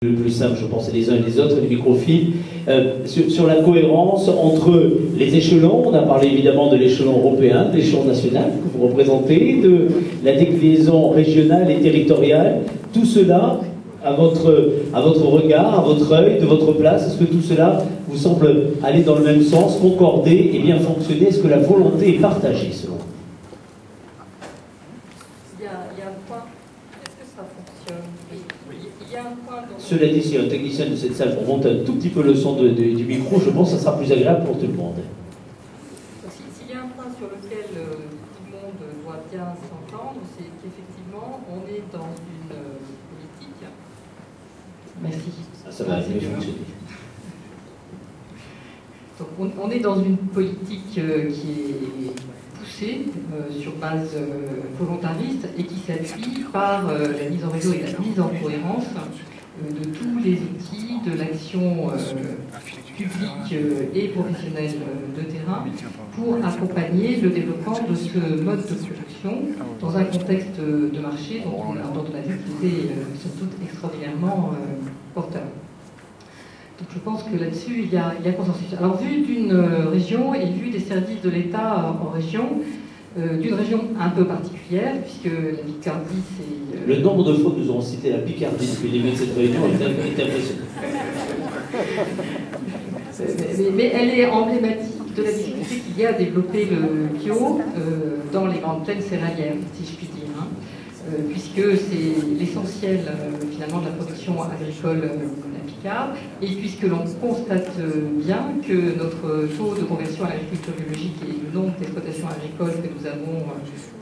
Le plus simple, je pense, les uns et les autres, les microfilms, sur la cohérence entre les échelons. On a parlé évidemment de l'échelon européen, de l'échelon national que vous représentez, de la déclinaison régionale et territoriale. Tout cela, à votre regard, à votre œil, de votre place, est-ce que tout cela vous semble aller dans le même sens, concorder et bien fonctionner? Est-ce que la volonté est partagée selon vous? Il y a un point. Est-ce que ça fonctionne? Il y a un point. Cela dit, si un technicien de cette salle remonte un tout petit peu le son du micro, je pense que ça sera plus agréable pour tout le monde. S'il y a un point sur lequel tout le monde doit bien s'entendre, c'est qu'effectivement, on est dans une politique. Merci. Ça va mieux fonctionner. Donc, on est dans une politique qui est poussée sur base volontariste et qui s'appuie par la mise en réseau et la mise en cohérence de tous les outils de l'action publique et professionnelle de terrain pour accompagner le développement de ce mode de production dans un contexte de marché dont on a dit qu'il était surtout extraordinairement porteur. Donc je pense que là-dessus, il y a consensus. Alors vu d'une région et vu des services de l'État en région, d'une région un peu particulière, puisque la Picardie, c'est... Le nombre de fois que nous avons cité la Picardie depuis le début de cette réunion est impressionnant. Mais elle est emblématique de la difficulté qu'il y a à développer le bio dans les grandes plaines céréalières, si je puis dire, hein, puisque c'est l'essentiel finalement de la production agricole et puisque l'on constate bien que notre taux de conversion à l'agriculture biologique et le nombre d'exploitations agricoles que nous avons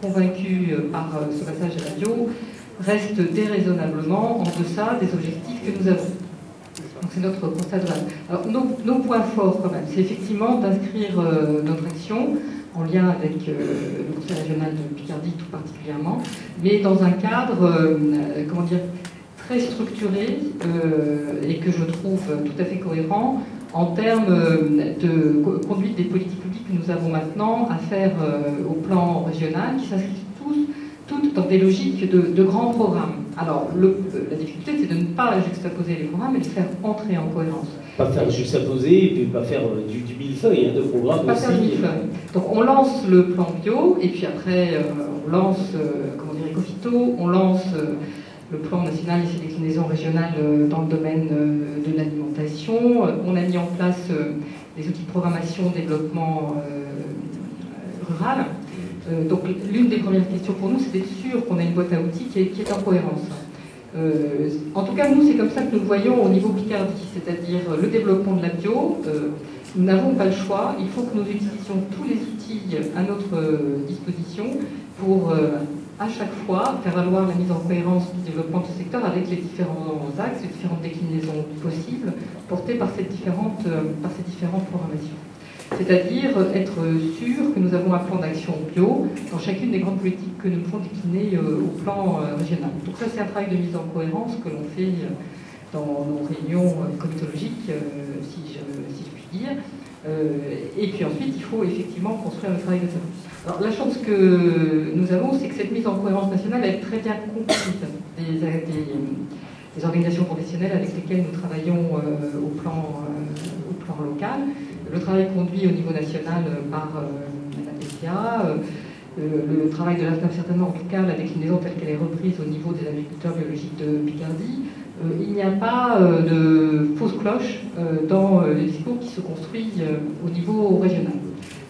convaincus par ce passage à la bio reste déraisonnablement en deçà des objectifs que nous avons. Donc c'est notre constat de base. Alors nos points forts quand même, c'est effectivement d'inscrire notre action en lien avec le Conseil régional de Picardie tout particulièrement, mais dans un cadre, comment dire, très structuré et que je trouve tout à fait cohérent en termes de conduite des politiques publiques que nous avons maintenant à faire au plan régional, qui s'inscrivent toutes dans des logiques de grands programmes. Alors, la difficulté, c'est de ne pas juxtaposer les programmes, mais de faire entrer en cohérence. Pas faire juxtaposer, et puis pas faire du millefeuille de programmes pas aussi. Faire du millefeuille. Donc, on lance le plan bio, et puis après, on lance, comment dire, Ecofito, on lance le plan national et ses déclinaisons régionales dans le domaine de l'alimentation. On a mis en place des outils de programmation, développement rural. Donc l'une des premières questions pour nous, c'est d'être sûr qu'on a une boîte à outils qui est en cohérence. En tout cas, nous, c'est comme ça que nous le voyons au niveau Picardie, c'est-à-dire le développement de la bio. Nous n'avons pas le choix, il faut que nous utilisions tous les outils à notre disposition pour à chaque fois faire valoir la mise en cohérence du développement de ce secteur avec les différents axes, les différentes déclinaisons possibles portées par ces différentes programmations. C'est-à-dire être sûr que nous avons un plan d'action bio dans chacune des grandes politiques que nous devons décliner au plan régional. Donc ça, c'est un travail de mise en cohérence que l'on fait dans nos réunions comitologiques, si je puis dire. Et puis ensuite, il faut effectivement construire le travail de terrain. Alors, la chance que nous avons, c'est que cette mise en cohérence nationale est très bien comprise des organisations professionnelles avec lesquelles nous travaillons au plan local. Le travail conduit au niveau national par la PCA, le travail de l'AFNAF certainement, en tout cas la déclinaison telle qu'elle est reprise au niveau des agriculteurs biologiques de Picardie. Il n'y a pas de fausse cloche dans le discours qui se construit au niveau régional.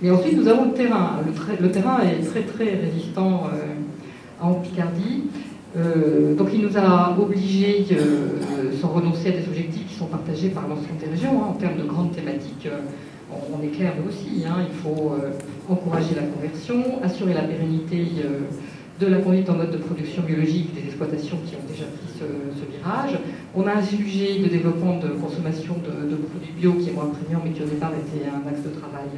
Mais ensuite, nous avons le terrain. Le terrain est très très résistant en Picardie. Donc il nous a obligés, sans renoncer à des objectifs qui sont partagés par l'ensemble des régions, en termes de grandes thématiques. On est clair nous aussi, il faut encourager la conversion, assurer la pérennité de la conduite en mode de production biologique des exploitations qui ont déjà pris ce virage. On a un sujet de développement de consommation de produits bio qui est moins prégnant, mais qui au départ était un axe de travail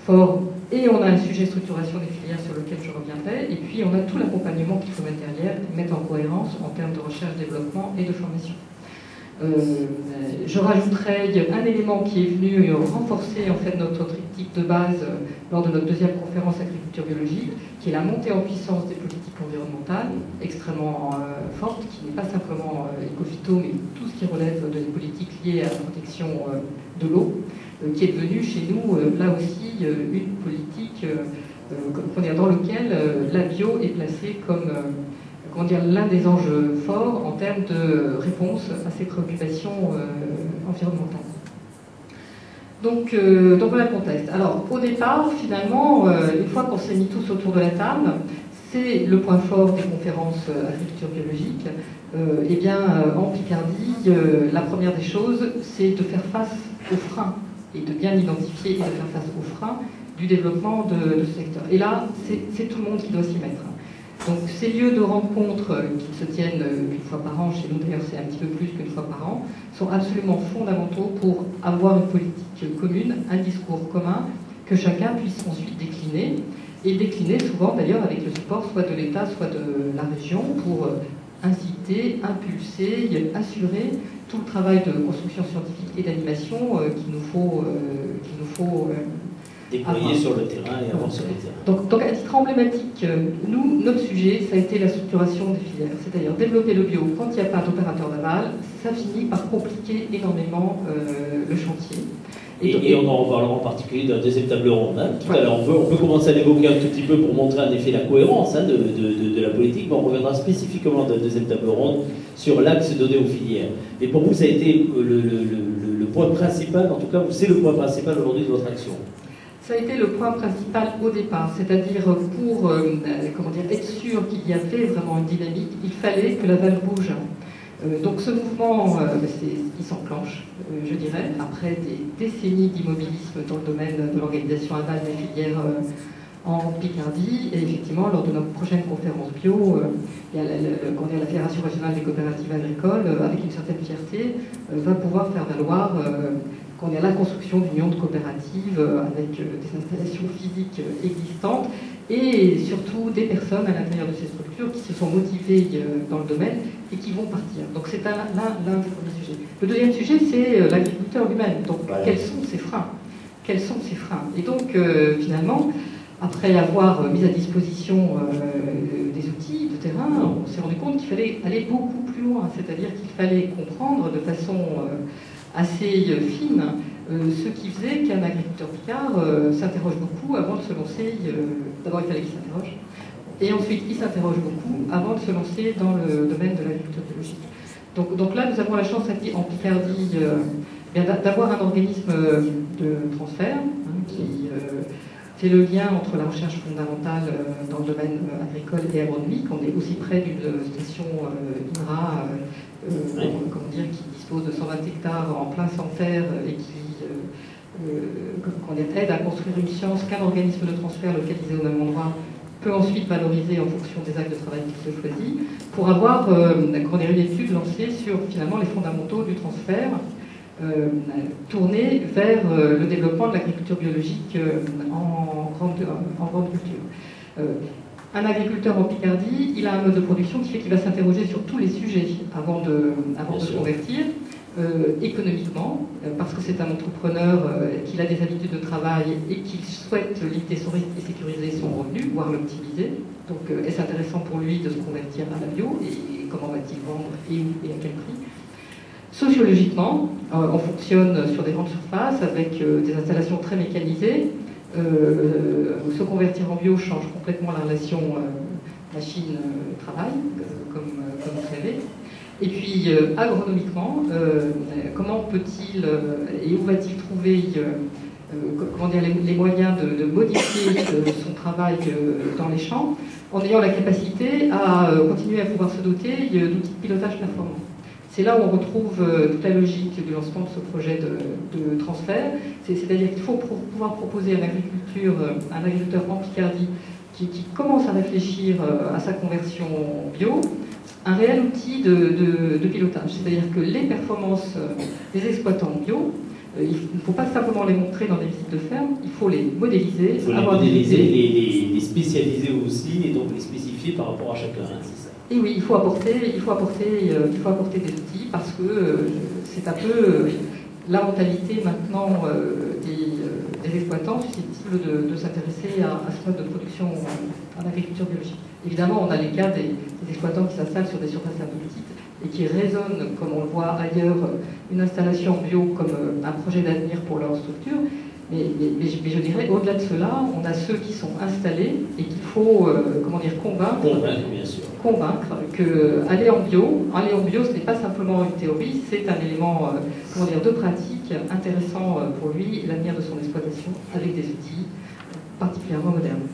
fort. Et on a un sujet de structuration des filières sur lequel je reviendrai. Et puis on a tout l'accompagnement qu'il faut mettre derrière, mettre en cohérence en termes de recherche, développement et de formation. Je rajouterai un élément qui est venu renforcer en fait notre triptyque de base lors de notre deuxième conférence agriculture biologique, qui est la montée en puissance des politiques environnementales, extrêmement forte, qui n'est pas simplement éco-phyto, mais tout ce qui relève de politiques liées à la protection de l'eau, qui est devenue chez nous, là aussi, une politique dans laquelle la bio est placée comme l'un des enjeux forts en termes de réponse à ces préoccupations environnementales. Donc voilà le contexte. Alors, au départ, finalement, une fois qu'on s'est mis tous autour de la table, c'est le point fort des conférences agriculture biologique. Eh bien, en Picardie, la première des choses, c'est de faire face aux freins et de bien identifier et de faire face aux freins du développement de ce secteur. Et là, c'est tout le monde qui doit s'y mettre. Donc ces lieux de rencontre qui se tiennent une fois par an, chez nous d'ailleurs c'est un petit peu plus qu'une fois par an, sont absolument fondamentaux pour avoir une politique commune, un discours commun, que chacun puisse ensuite décliner, et décliner souvent d'ailleurs avec le support soit de l'État, soit de la région, pour inciter, impulser, assurer tout le travail de construction scientifique et d'animation qu'il nous faut déployer sur le terrain et avoir sur le terrain. Donc à titre emblématique, nous, notre sujet, ça a été la structuration des filières. C'est-à-dire développer le bio quand il n'y a pas d'opérateur naval, ça finit par compliquer énormément le chantier. Et on en reparlera en particulier dans la deuxième table ronde. Hein. Tout à l'heure, on peut commencer à l'évoquer un tout petit peu pour montrer en effet la cohérence de la politique, mais on reviendra spécifiquement dans la deuxième table ronde sur l'axe donné aux filières. Mais pour vous, ça a été le point principal, en tout cas, c'est le point principal aujourd'hui de votre action. Ça a été le point principal au départ, c'est-à-dire pour être sûr qu'il y avait vraiment une dynamique, il fallait que la valve bouge. Donc ce mouvement, il s'enclenche, je dirais, après des décennies d'immobilisme dans le domaine de l'organisation aval des filières en Picardie. Et effectivement, lors de notre prochaine conférence bio, la Fédération régionale des coopératives agricoles, avec une certaine fierté, va pouvoir faire valoir la construction d'unions de coopératives avec des installations physiques existantes et surtout des personnes à l'intérieur de ces structures qui se sont motivées dans le domaine et qui vont partir. Donc c'est l'un des premiers sujets. Le deuxième sujet, c'est l'agriculteur lui-même. Donc quels sont ses freins? Quels sont ses freins? Et donc finalement, après avoir mis à disposition des outils de terrain, on s'est rendu compte qu'il fallait aller beaucoup plus loin, c'est-à-dire qu'il fallait comprendre de façon assez fine ce qui faisait qu'un agriculteur picard s'interroge beaucoup avant de se lancer. D'abord, il fallait qu'il s'interroge, et ensuite, il s'interroge beaucoup avant de se lancer dans le domaine de l'agriculture biologique. Donc là, nous avons la chance en Picardie d'avoir un organisme de transfert qui fait le lien entre la recherche fondamentale dans le domaine agricole et agronomique. On est aussi près d'une station INRA qui dispose de 120 hectares en plein sans terre et qui aide à construire une science qu'un organisme de transfert localisé au même endroit peut ensuite valoriser en fonction des actes de travail qu'il se choisit, pour avoir une étude lancée sur finalement les fondamentaux du transfert tournée vers le développement de l'agriculture biologique en grande culture. Un agriculteur en Picardie, il a un mode de production qui fait qu'il va s'interroger sur tous les sujets avant de se convertir, économiquement, parce que c'est un entrepreneur qu'il a des habitudes de travail et qu'il souhaite limiter son risque et sécuriser son revenu, voire l'optimiser. Donc est-ce intéressant pour lui de se convertir à la bio et comment va-t-il vendre et où et à quel prix? Sociologiquement, on fonctionne sur des grandes surfaces avec des installations très mécanisées. Se convertir en bio change complètement la relation machine-travail, comme vous savez. Et puis, agronomiquement, comment peut-il et où va-t-il trouver les moyens de modifier son travail dans les champs en ayant la capacité à continuer à pouvoir se doter d'outils de pilotage performants? C'est là où on retrouve toute la logique du lancement de ce projet de transfert. C'est-à-dire qu'il faut pouvoir proposer à un agriculteur en Picardie qui commence à réfléchir à sa conversion bio, un réel outil de pilotage. C'est-à-dire que les performances des exploitants bio, il ne faut pas simplement les montrer dans des visites de ferme, il faut les modéliser, les spécialiser aussi et donc les spécifier par rapport à chacun. Hein, c'est ça. Et oui, il faut apporter des outils parce que c'est un peu la mentalité maintenant des exploitants susceptibles de s'intéresser à ce mode de production en agriculture biologique. Évidemment, on a les cas des exploitants qui s'installent sur des surfaces un peu petites et qui raisonnent, comme on le voit ailleurs, une installation bio comme un projet d'avenir pour leur structure. Mais je dirais, au-delà de cela, on a ceux qui sont installés et qu'il faut convaincre que aller en bio, ce n'est pas simplement une théorie, c'est un élément de pratique intéressant pour lui et l'avenir de son exploitation avec des outils particulièrement modernes.